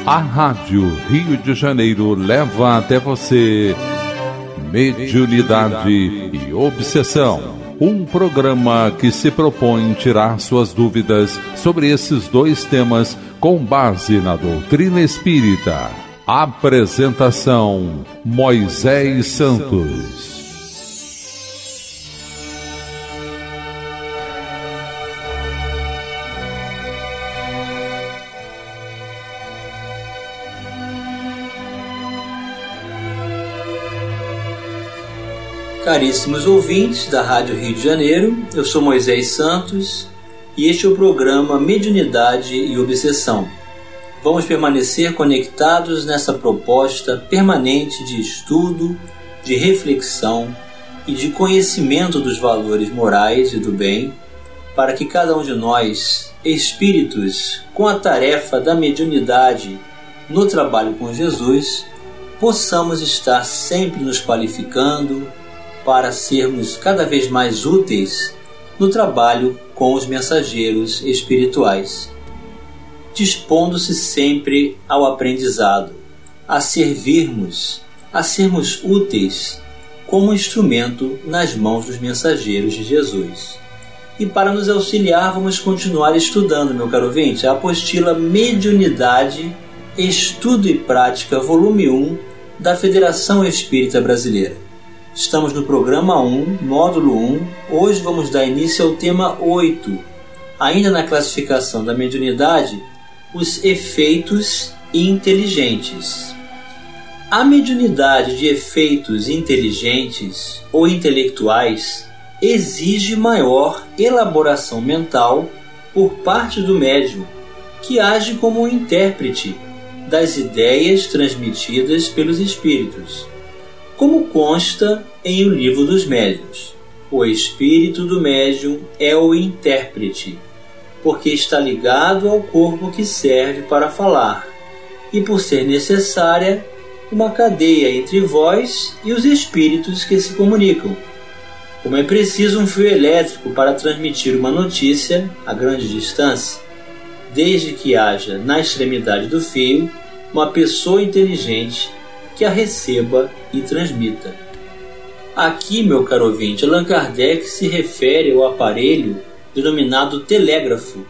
A Rádio Rio de Janeiro leva até você Mediunidade e Obsessão. Um programa que se propõe tirar suas dúvidas sobre esses dois temas com base na doutrina espírita. Apresentação: Moisés Santos. Caríssimos ouvintes da Rádio Rio de Janeiro, eu sou Moisés Santos e este é o programa Mediunidade e Obsessão. Vamos permanecer conectados nessa proposta permanente de estudo, de reflexão e de conhecimento dos valores morais e do bem, para que cada um de nós, espíritos com a tarefa da mediunidade no trabalho com Jesus, possamos estar sempre nos qualificando para sermos cada vez mais úteis no trabalho com os mensageiros espirituais, dispondo-se sempre ao aprendizado, a servirmos, a sermos úteis como instrumento nas mãos dos mensageiros de Jesus. E para nos auxiliar, vamos continuar estudando, meu caro ouvinte, a apostila Mediunidade, Estudo e Prática, volume 1, da Federação Espírita Brasileira. Estamos no programa 1, módulo 1. Hoje vamos dar início ao tema 8. Ainda na classificação da mediunidade, os efeitos inteligentes. A mediunidade de efeitos inteligentes ou intelectuais exige maior elaboração mental por parte do médium, que age como um intérprete das ideias transmitidas pelos espíritos. Como consta em O Livro dos Médiuns, o espírito do médium é o intérprete, porque está ligado ao corpo que serve para falar, e por ser necessária uma cadeia entre vós e os espíritos que se comunicam. Como é preciso um fio elétrico para transmitir uma notícia a grande distância, desde que haja na extremidade do fio uma pessoa inteligente que a receba e transmita. Aqui, meu caro ouvinte, Allan Kardec se refere ao aparelho denominado telégrafo,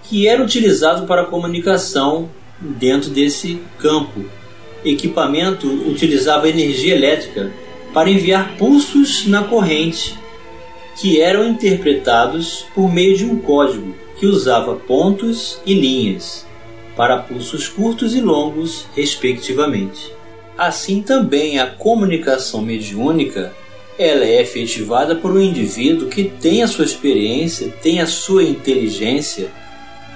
que era utilizado para a comunicação dentro desse campo. O equipamento utilizava energia elétrica para enviar pulsos na corrente, que eram interpretados por meio de um código que usava pontos e linhas, para pulsos curtos e longos, respectivamente. Assim também a comunicação mediúnica, ela é efetivada por um indivíduo que tem a sua experiência, tem a sua inteligência,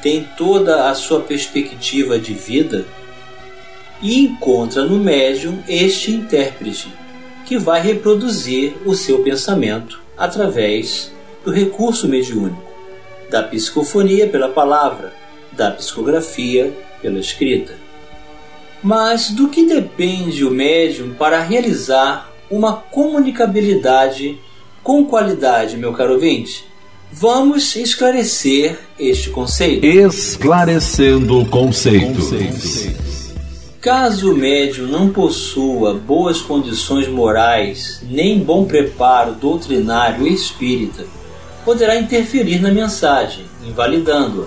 tem toda a sua perspectiva de vida e encontra no médium este intérprete, que vai reproduzir o seu pensamento através do recurso mediúnico, da psicofonia pela palavra, da psicografia pela escrita. Mas do que depende o médium para realizar uma comunicabilidade com qualidade, meu caro ouvinte? Vamos esclarecer este conceito. Esclarecendo conceitos. Caso o médium não possua boas condições morais, nem bom preparo doutrinário espírita, poderá interferir na mensagem, invalidando-a.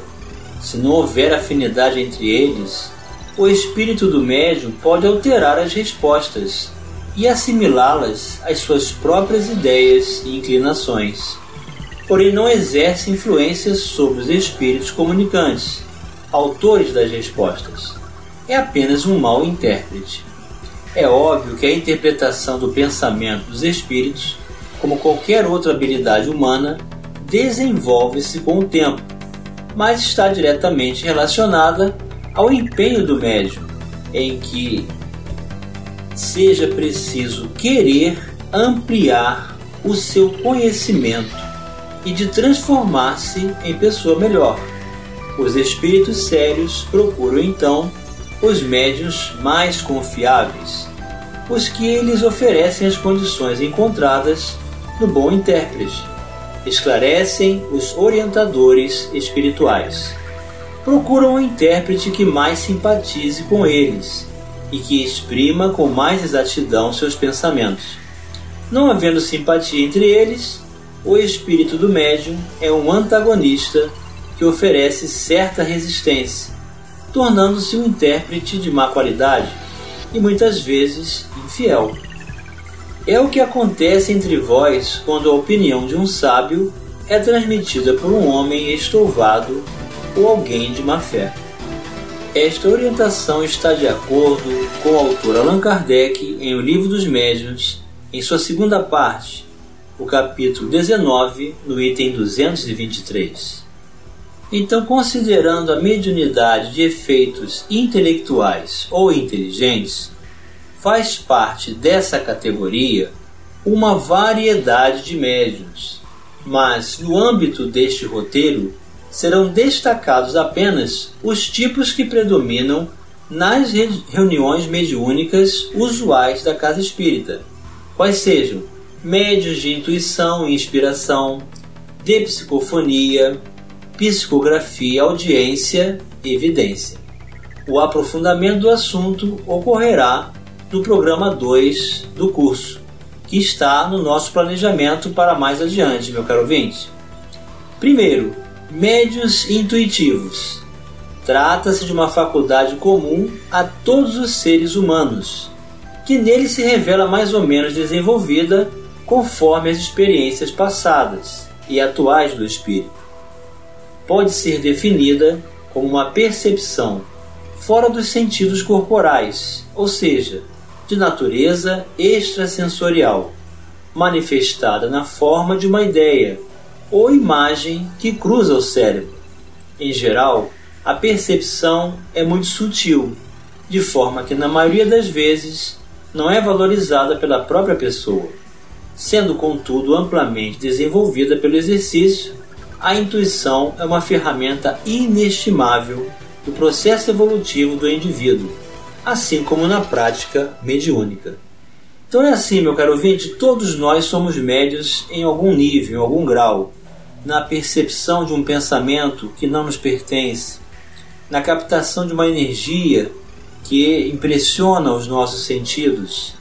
Se não houver afinidade entre eles, o espírito do médium pode alterar as respostas e assimilá-las às suas próprias ideias e inclinações, porém não exerce influência sobre os espíritos comunicantes, autores das respostas. É apenas um mau intérprete. É óbvio que a interpretação do pensamento dos espíritos, como qualquer outra habilidade humana, desenvolve-se com o tempo, mas está diretamente relacionada ao empenho do médium, em que seja preciso querer ampliar o seu conhecimento e de transformar-se em pessoa melhor. Os espíritos sérios procuram então os médiuns mais confiáveis, os que lhes oferecem as condições encontradas no bom intérprete, esclarecem os orientadores espirituais. procuram um intérprete que mais simpatize com eles e que exprima com mais exatidão seus pensamentos. Não havendo simpatia entre eles, o espírito do médium é um antagonista que oferece certa resistência, tornando-se um intérprete de má qualidade e muitas vezes infiel. É o que acontece entre vós quando a opinião de um sábio é transmitida por um homem estouvado ou alguém de má fé. Esta orientação está de acordo com o autor Allan Kardec em O Livro dos Médiuns, em sua segunda parte, o capítulo 19, no item 223. Então, considerando a mediunidade de efeitos intelectuais ou inteligentes, faz parte dessa categoria uma variedade de médiuns, mas no âmbito deste roteiro serão destacados apenas os tipos que predominam nas reuniões mediúnicas usuais da casa espírita, quais sejam médiuns de intuição e inspiração, de psicofonia, psicografia, audiência e evidência. O aprofundamento do assunto ocorrerá no programa 2 do curso, que está no nosso planejamento para mais adiante, meu caro ouvinte. Primeiro, médiuns intuitivos. Trata-se de uma faculdade comum a todos os seres humanos, que nele se revela mais ou menos desenvolvida conforme as experiências passadas e atuais do espírito. Pode ser definida como uma percepção fora dos sentidos corporais, ou seja, de natureza extrasensorial, manifestada na forma de uma ideia ou imagem que cruza o cérebro. Em geral, a percepção é muito sutil, de forma que na maioria das vezes não é valorizada pela própria pessoa. Sendo, contudo, amplamente desenvolvida pelo exercício, a intuição é uma ferramenta inestimável do processo evolutivo do indivíduo, assim como na prática mediúnica. Então é assim, meu caro ouvinte, todos nós somos médiuns em algum nível, em algum grau, na percepção de um pensamento que não nos pertence, na captação de uma energia que impressiona os nossos sentidos.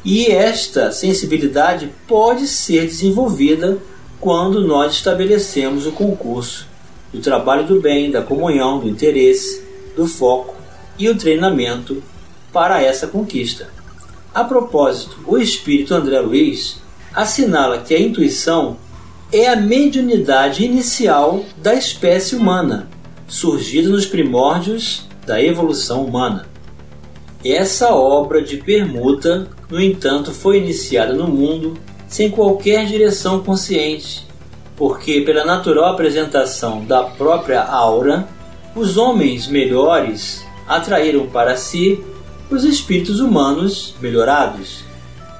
E esta sensibilidade pode ser desenvolvida quando nós estabelecemos o concurso do trabalho do bem, da comunhão, do interesse, do foco e o treinamento para essa conquista. A propósito, o espírito André Luiz assinala que a intuição é a mediunidade inicial da espécie humana, surgida nos primórdios da evolução humana. Essa obra de permuta, no entanto, foi iniciada no mundo sem qualquer direção consciente, porque pela natural apresentação da própria aura, os homens melhores atraíram para si os espíritos humanos melhorados,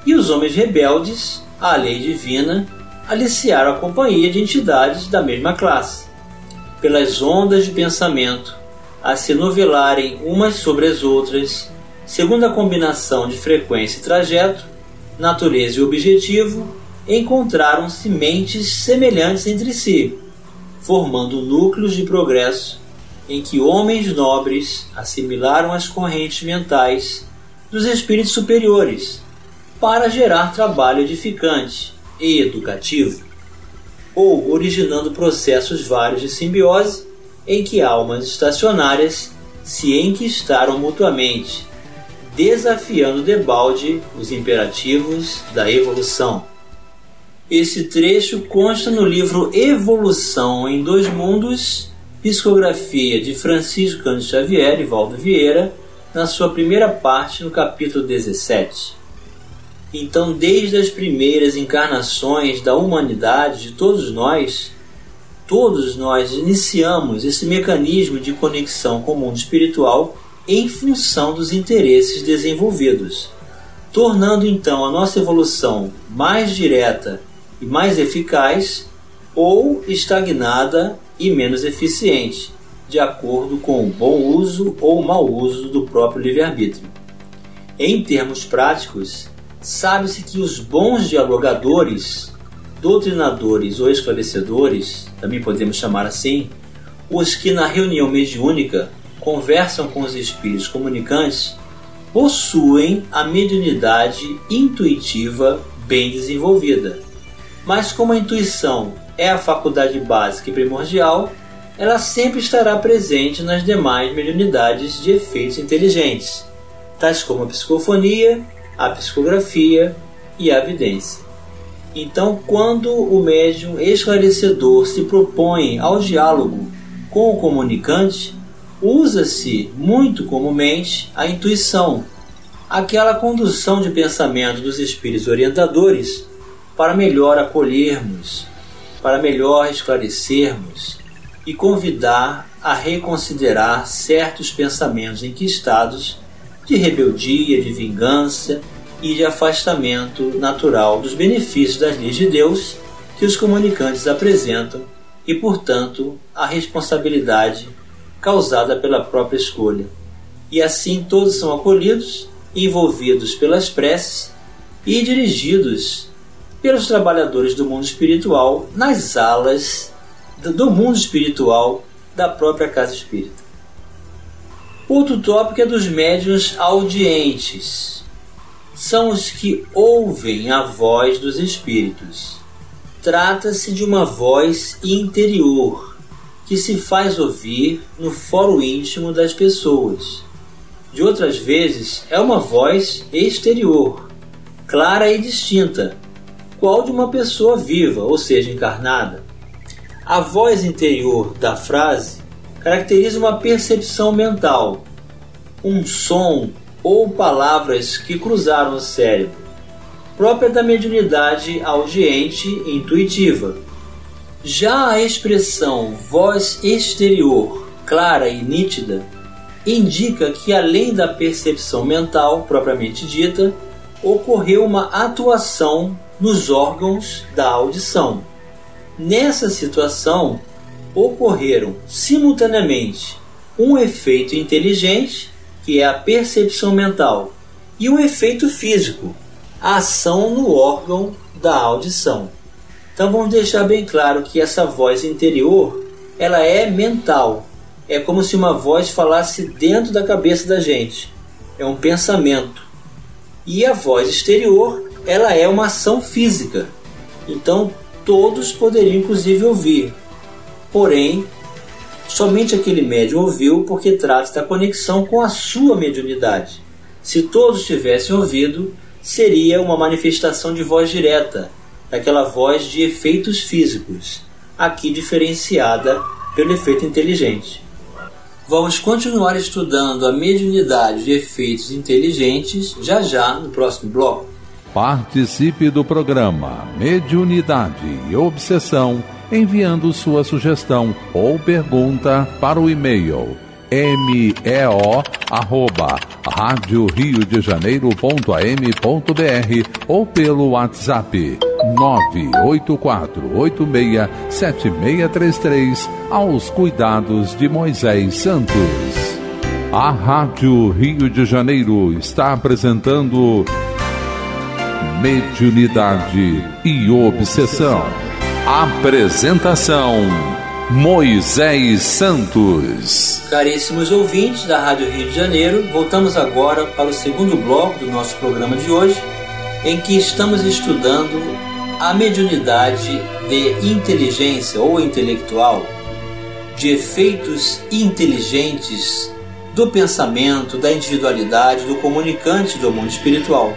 e os homens rebeldes à lei divina aliciaram a companhia de entidades da mesma classe. Pelas ondas de pensamento, a se novelarem umas sobre as outras, segundo a combinação de frequência e trajeto, natureza e objetivo, encontraram-se mentes semelhantes entre si, formando núcleos de progresso em que homens nobres assimilaram as correntes mentais dos espíritos superiores para gerar trabalho edificante e educativo, ou originando processos vários de simbiose em que almas estacionárias se enquistaram mutuamente, desafiando debalde os imperativos da evolução. Esse trecho consta no livro Evolução em Dois Mundos, psicografia de Francisco Cândido Xavier e Valdo Vieira, na sua primeira parte, no capítulo 17. Então, desde as primeiras encarnações da humanidade, de todos nós iniciamos esse mecanismo de conexão com o mundo espiritual em função dos interesses desenvolvidos, tornando então a nossa evolução mais direta e mais eficaz, ou estagnada e menos eficiente, de acordo com o bom uso ou mau uso do próprio livre-arbítrio. Em termos práticos, sabe-se que os bons dialogadores, doutrinadores ou esclarecedores, também podemos chamar assim, os que na reunião mediúnica conversam com os espíritos comunicantes possuem a mediunidade intuitiva bem desenvolvida. Mas como a intuição é a faculdade básica e primordial, ela sempre estará presente nas demais mediunidades de efeitos inteligentes, tais como a psicofonia, a psicografia e a vidência. Então, quando o médium esclarecedor se propõe ao diálogo com o comunicante, usa-se muito comumente a intuição, aquela condução de pensamento dos espíritos orientadores para melhor acolhermos, para melhor esclarecermos e convidar a reconsiderar certos pensamentos enquistados de rebeldia, de vingança e de afastamento natural dos benefícios das leis de Deus que os comunicantes apresentam e, portanto, a responsabilidade causada pela própria escolha. E assim todos são acolhidos, envolvidos pelas preces e dirigidos pelos trabalhadores do mundo espiritual nas alas do mundo espiritual da própria casa espírita. Outro tópico é dos médiuns audientes. São os que ouvem a voz dos espíritos. Trata-se de uma voz interior, que se faz ouvir no foro íntimo das pessoas. De outras vezes, é uma voz exterior, clara e distinta, qual de uma pessoa viva, ou seja, encarnada. A voz interior da frase caracteriza uma percepção mental, um som ou palavras que cruzaram o cérebro, própria da mediunidade audiente e intuitiva. Já a expressão voz exterior, clara e nítida, indica que, além da percepção mental propriamente dita, ocorreu uma atuação nos órgãos da audição. Nessa situação, ocorreram simultaneamente um efeito inteligente, que é a percepção mental, e um efeito físico, a ação no órgão da audição. Então vamos deixar bem claro que essa voz interior, ela é mental. É como se uma voz falasse dentro da cabeça da gente. É um pensamento. E a voz exterior, ela é uma ação física. Então todos poderiam inclusive ouvir. Porém, somente aquele médium ouviu porque trata da conexão com a sua mediunidade. Se todos tivessem ouvido, seria uma manifestação de voz direta, daquela voz de efeitos físicos, aqui diferenciada pelo efeito inteligente. Vamos continuar estudando a mediunidade de efeitos inteligentes já no próximo bloco. Participe do programa Mediunidade e Obsessão enviando sua sugestão ou pergunta para o e-mail meo@radioriodejaneiro.am.br ou pelo WhatsApp 984867633 aos cuidados de Moisés Santos. A Rádio Rio de Janeiro está apresentando Mediunidade e Obsessão. Apresentação: Moisés Santos. Caríssimos ouvintes da Rádio Rio de Janeiro, voltamos agora para o segundo bloco do nosso programa de hoje, em que estamos estudando a mediunidade de inteligência ou intelectual, de efeitos inteligentes do pensamento, da individualidade, do comunicante do mundo espiritual.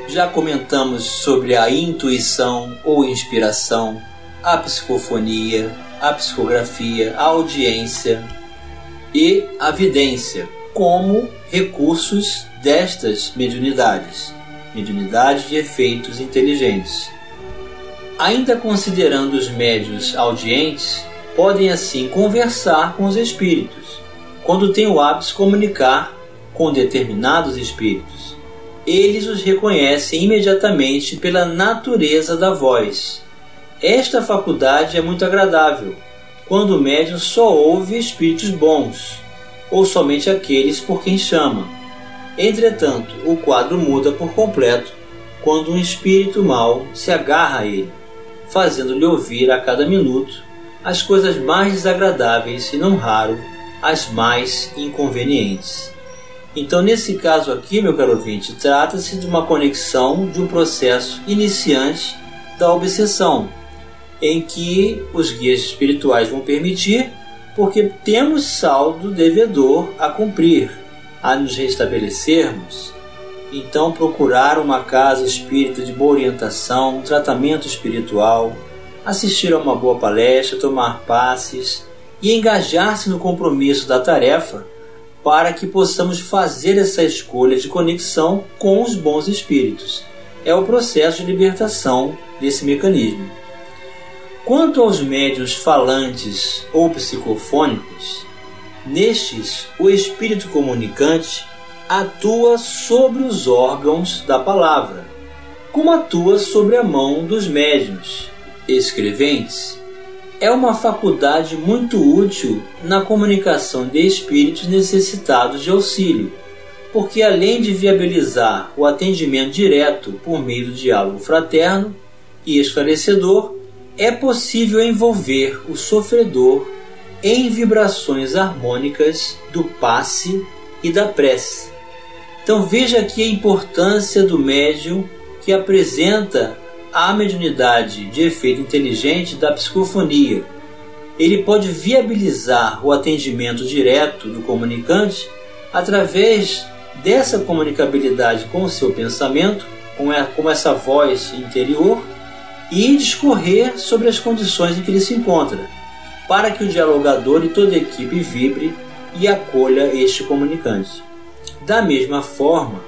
Já comentamos sobre a intuição ou inspiração, a psicofonia, a psicografia, a audiência e a vidência como recursos destas mediunidades, mediunidade de efeitos inteligentes. Ainda considerando os médiuns audientes, podem assim conversar com os espíritos, quando têm o hábito de comunicar com determinados espíritos. Eles os reconhecem imediatamente pela natureza da voz. Esta faculdade é muito agradável, quando o médium só ouve espíritos bons, ou somente aqueles por quem chama. Entretanto, o quadro muda por completo quando um espírito mau se agarra a ele, fazendo-lhe ouvir a cada minuto as coisas mais desagradáveis e, não raro, as mais inconvenientes. Então, nesse caso aqui, meu caro ouvinte, trata-se de uma conexão de um processo iniciante da obsessão, em que os guias espirituais vão permitir, porque temos saldo devedor a cumprir, a nos restabelecermos. Então, procurar uma casa espírita de boa orientação, um tratamento espiritual, assistir a uma boa palestra, tomar passes e engajar-se no compromisso da tarefa para que possamos fazer essa escolha de conexão com os bons espíritos. É o processo de libertação desse mecanismo. Quanto aos médiuns falantes ou psicofônicos, nestes o espírito comunicante atua sobre os órgãos da palavra, como atua sobre a mão dos médiuns escreventes. É uma faculdade muito útil na comunicação de espíritos necessitados de auxílio, porque além de viabilizar o atendimento direto por meio do diálogo fraterno e esclarecedor, é possível envolver o sofredor em vibrações harmônicas do passe e da prece. Então veja aqui a importância do médium que apresenta a mediunidade de efeito inteligente da psicofonia. Ele pode viabilizar o atendimento direto do comunicante através dessa comunicabilidade com o seu pensamento, com essa voz interior, e discorrer sobre as condições em que ele se encontra, para que o dialogador e toda a equipe vibre e acolha este comunicante. Da mesma forma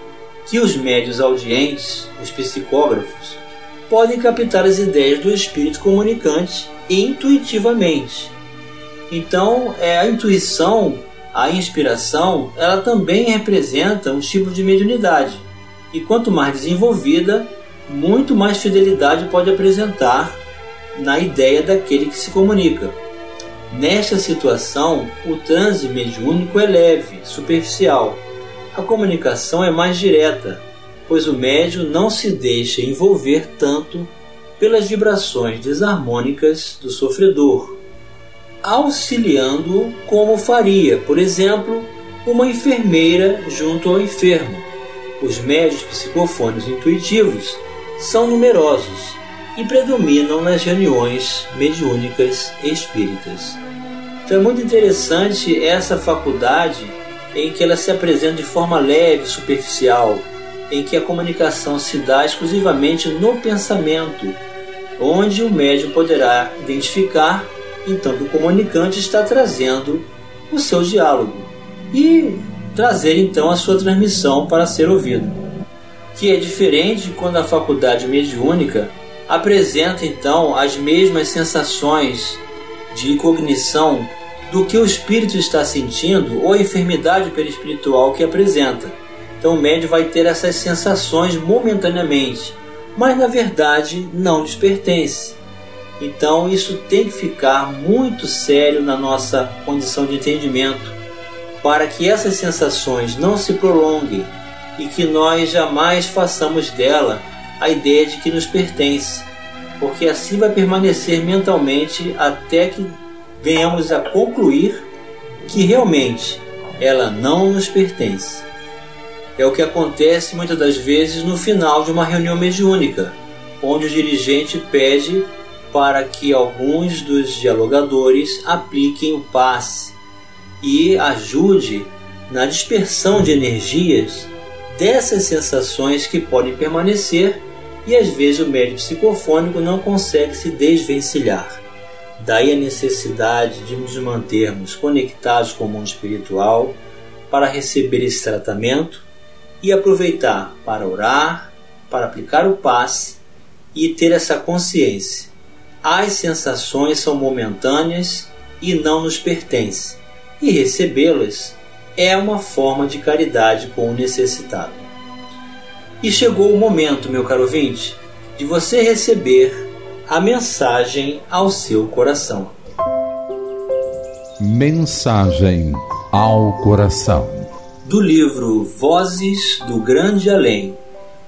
que os médiuns audientes, os psicógrafos, podem captar as ideias do espírito comunicante intuitivamente. Então, a intuição, a inspiração, ela também representa um tipo de mediunidade. E quanto mais desenvolvida, muito mais fidelidade pode apresentar na ideia daquele que se comunica. Nesta situação, o transe mediúnico é leve, superficial. A comunicação é mais direta, pois o médium não se deixa envolver tanto pelas vibrações desarmônicas do sofredor, auxiliando-o como faria, por exemplo, uma enfermeira junto ao enfermo. Os médiuns psicofônicos intuitivos são numerosos e predominam nas reuniões mediúnicas espíritas. Então é muito interessante essa faculdade em que ela se apresenta de forma leve, superficial, em que a comunicação se dá exclusivamente no pensamento, onde o médium poderá identificar então que o comunicante está trazendo o seu diálogo e trazer então a sua transmissão para ser ouvido, que é diferente quando a faculdade mediúnica apresenta então as mesmas sensações de cognição do que o espírito está sentindo ou a enfermidade perispiritual que apresenta. Então o médium vai ter essas sensações momentaneamente, mas na verdade não lhes pertence. Então isso tem que ficar muito sério na nossa condição de entendimento, para que essas sensações não se prolonguem e que nós jamais façamos dela a ideia de que nos pertence, porque assim vai permanecer mentalmente até que venhamos a concluir que realmente ela não nos pertence. É o que acontece muitas das vezes no final de uma reunião mediúnica, onde o dirigente pede para que alguns dos dialogadores apliquem o passe e ajude na dispersão de energias dessas sensações que podem permanecer e às vezes o médium psicofônico não consegue se desvencilhar. Daí a necessidade de nos mantermos conectados com o mundo espiritual para receber esse tratamento e aproveitar para orar, para aplicar o passe e ter essa consciência. As sensações são momentâneas e não nos pertencem, e recebê-las é uma forma de caridade com o necessitado. E chegou o momento, meu caro ouvinte, de você receber a mensagem ao seu coração. Mensagem ao coração. Do livro Vozes do Grande Além,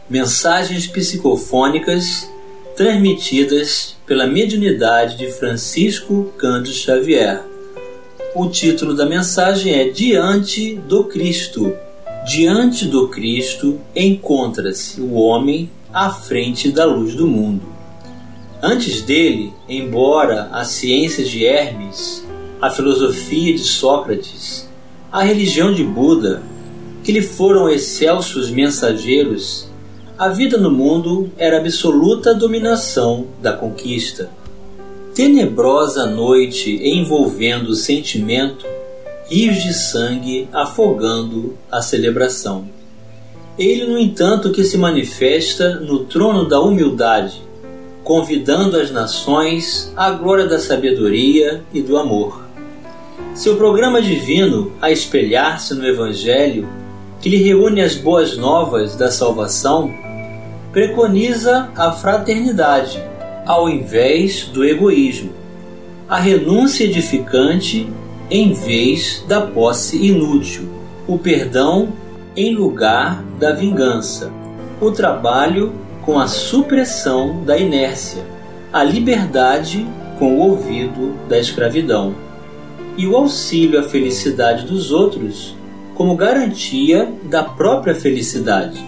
Mensagens Psicofônicas transmitidas pela mediunidade de Francisco Cândido Xavier. O título da mensagem é Diante do Cristo. Diante do Cristo encontra-se o homem à frente da luz do mundo. Antes dele, embora a ciência de Hermes, a filosofia de Sócrates, a religião de Buda, que lhe foram excelsos mensageiros, a vida no mundo era absoluta dominação da conquista. Tenebrosa noite envolvendo o sentimento, rios de sangue afogando a celebração. Ele, no entanto, que se manifesta no trono da humildade, convidando as nações à glória da sabedoria e do amor. Seu programa divino, a espelhar-se no Evangelho, que lhe reúne as boas novas da salvação, preconiza a fraternidade, ao invés do egoísmo, a renúncia edificante em vez da posse inútil, o perdão em lugar da vingança, o trabalho com a supressão da inércia, a liberdade com o ouvido da escravidão, e o auxílio à felicidade dos outros como garantia da própria felicidade.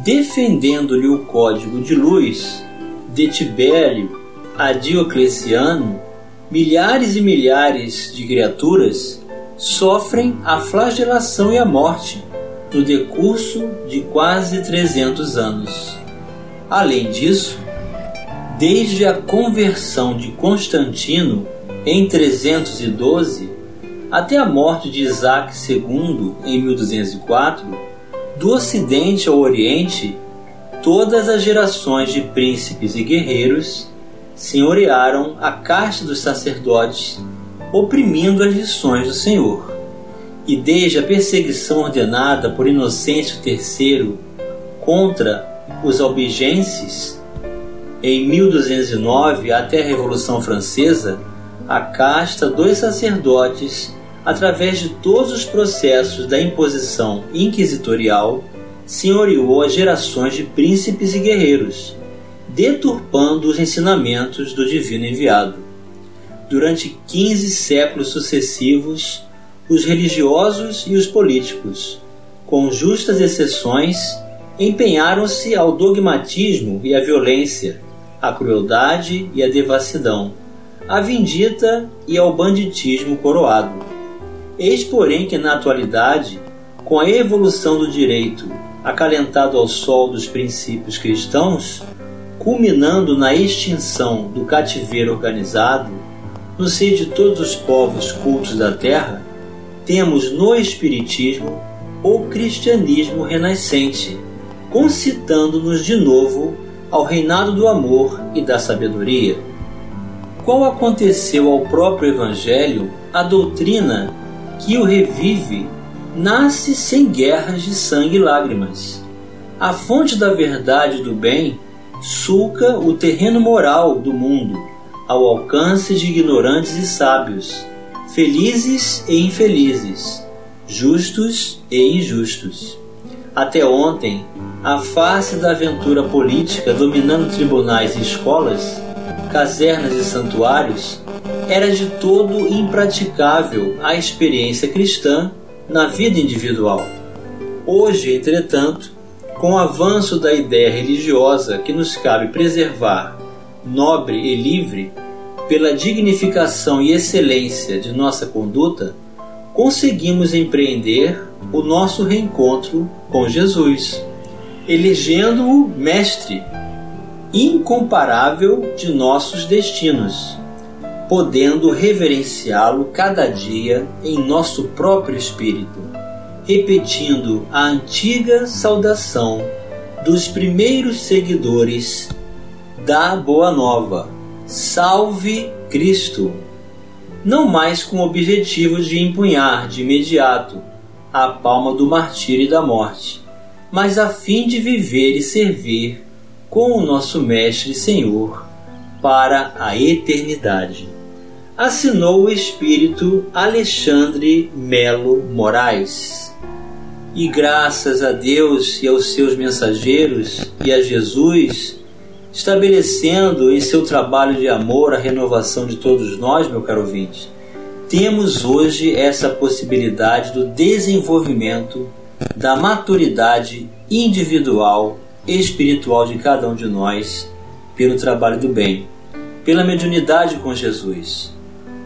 Defendendo-lhe o código de luz, de Tibério a Diocleciano, milhares e milhares de criaturas sofrem a flagelação e a morte no decurso de quase 300 anos. Além disso, desde a conversão de Constantino em 312 até a morte de Isaac II em 1204, do Ocidente ao Oriente, todas as gerações de príncipes e guerreiros senhorearam a casta dos sacerdotes, oprimindo as lições do Senhor. E desde a perseguição ordenada por Inocêncio III contra os albigenses, em 1209 até a Revolução Francesa, a casta dos sacerdotes, através de todos os processos da imposição inquisitorial, senhoreou as gerações de príncipes e guerreiros, deturpando os ensinamentos do divino enviado. Durante 15 séculos sucessivos, os religiosos e os políticos, com justas exceções, empenharam-se ao dogmatismo e à violência, à crueldade e à devassidão, à vindita e ao banditismo coroado. Eis, porém, que na atualidade, com a evolução do direito acalentado ao sol dos princípios cristãos, culminando na extinção do cativeiro organizado, no seio de todos os povos cultos da terra, temos no Espiritismo o cristianismo renascente, concitando-nos de novo ao reinado do amor e da sabedoria. Qual aconteceu ao próprio Evangelho, a doutrina que o revive nasce sem guerras de sangue e lágrimas. A fonte da verdade e do bem sulca o terreno moral do mundo, ao alcance de ignorantes e sábios, felizes e infelizes, justos e injustos. Até ontem, a face da aventura política dominando tribunais e escolas, casernas e santuários, era de todo impraticável a experiência cristã na vida individual. Hoje, entretanto, com o avanço da ideia religiosa que nos cabe preservar, nobre e livre, pela dignificação e excelência de nossa conduta, conseguimos empreender o nosso reencontro com Jesus, elegendo-o mestre incomparável de nossos destinos, podendo reverenciá-lo cada dia em nosso próprio espírito, repetindo a antiga saudação dos primeiros seguidores da Boa Nova: Salve Cristo! Não mais com o objetivo de empunhar de imediato a palma do martírio e da morte, mas a fim de viver e servir com o nosso Mestre e Senhor para a eternidade. Assinou o espírito Alexandre Melo Moraes. E graças a Deus e aos seus mensageiros e a Jesus, estabelecendo em seu trabalho de amor a renovação de todos nós, meu caro ouvinte, temos hoje essa possibilidade do desenvolvimento da maturidade individual e espiritual de cada um de nós pelo trabalho do bem, pela mediunidade com Jesus.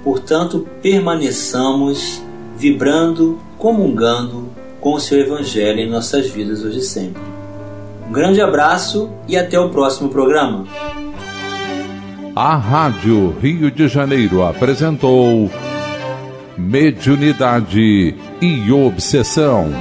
Portanto, permaneçamos vibrando, comungando com o seu Evangelho em nossas vidas hoje e sempre. Um grande abraço e até o próximo programa. A Rádio Rio de Janeiro apresentou Mediunidade e Obsessão.